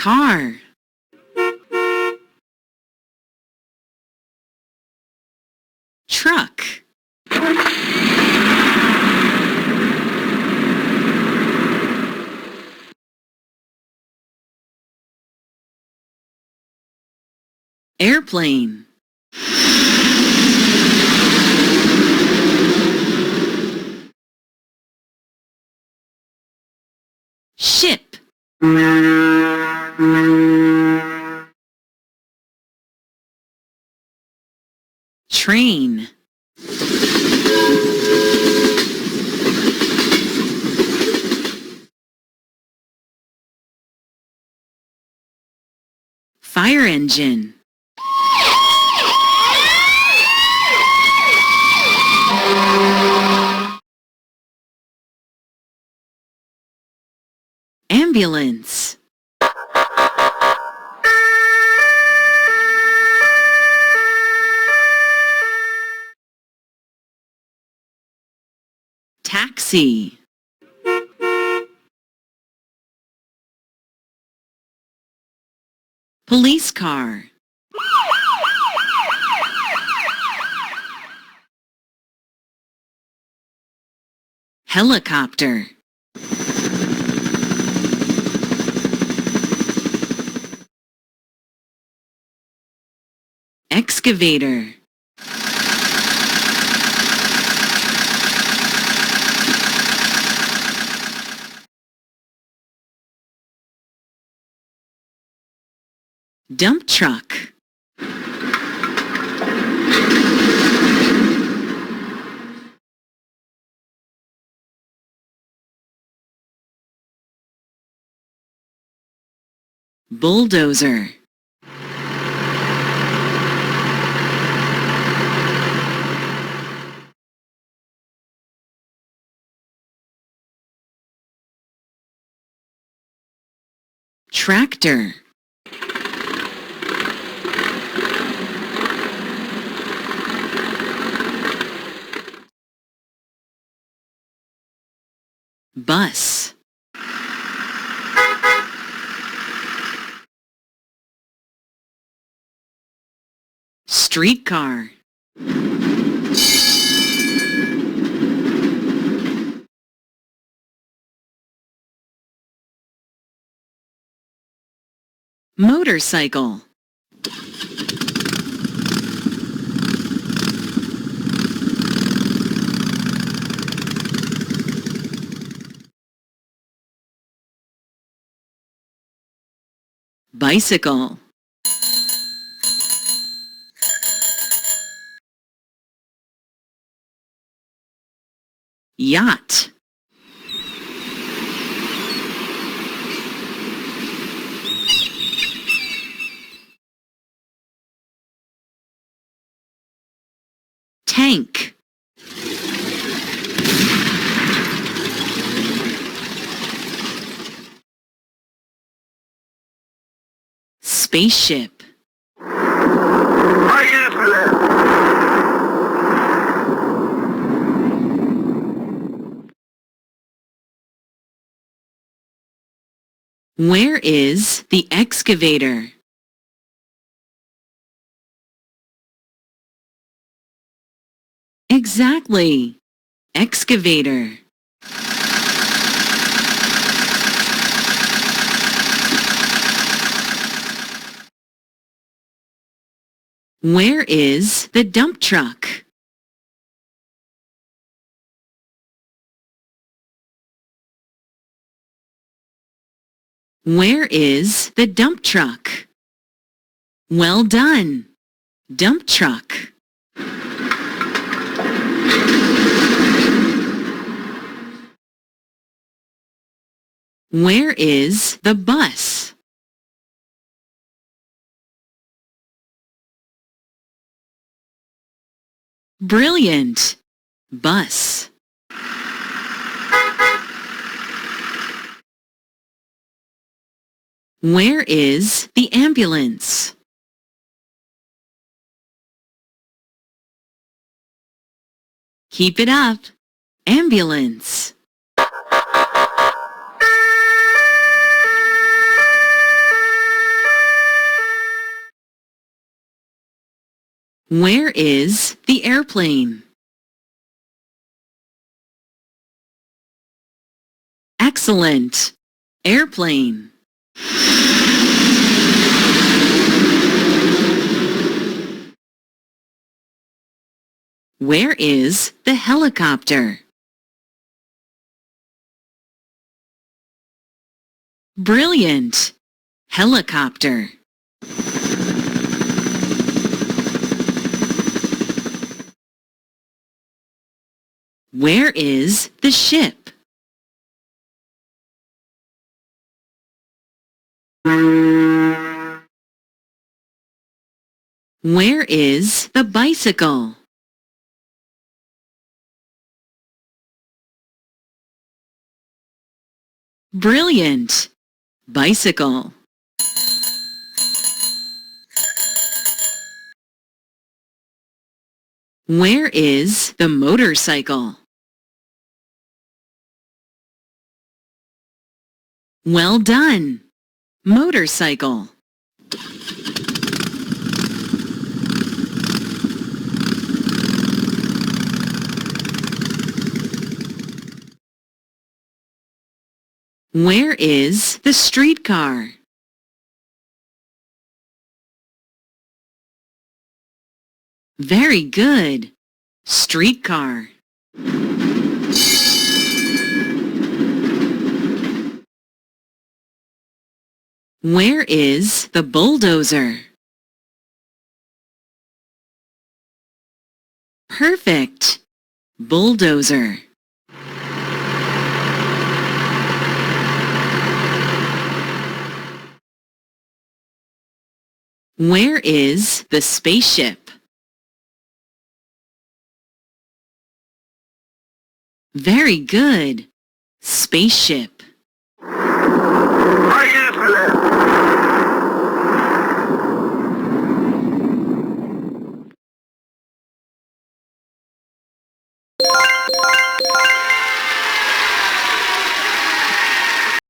car, truck, airplane, ship, train, fire engine, ambulance, taxi, police car, helicopter, excavator, dump truck, bulldozer, tractor, bus, streetcar, motorcycle, bicycle, yacht, tank, spaceship, where is the excavator? Exactly. Excavator. Where is the dump truck? Where is the dump truck? Well done. Dump truck. Where is the bus? Brilliant. Bus. Where is the ambulance? Keep it up. Ambulance. Where is the airplane? Excellent. Airplane. Where is the helicopter? Brilliant. Helicopter. Where is the ship? Where is the bicycle? Brilliant. Bicycle. Where is the motorcycle? Well done. Motorcycle. Where is the streetcar? Very good. Streetcar. Where is the bulldozer? Perfect. Bulldozer. Where is the spaceship? Very good. Spaceship.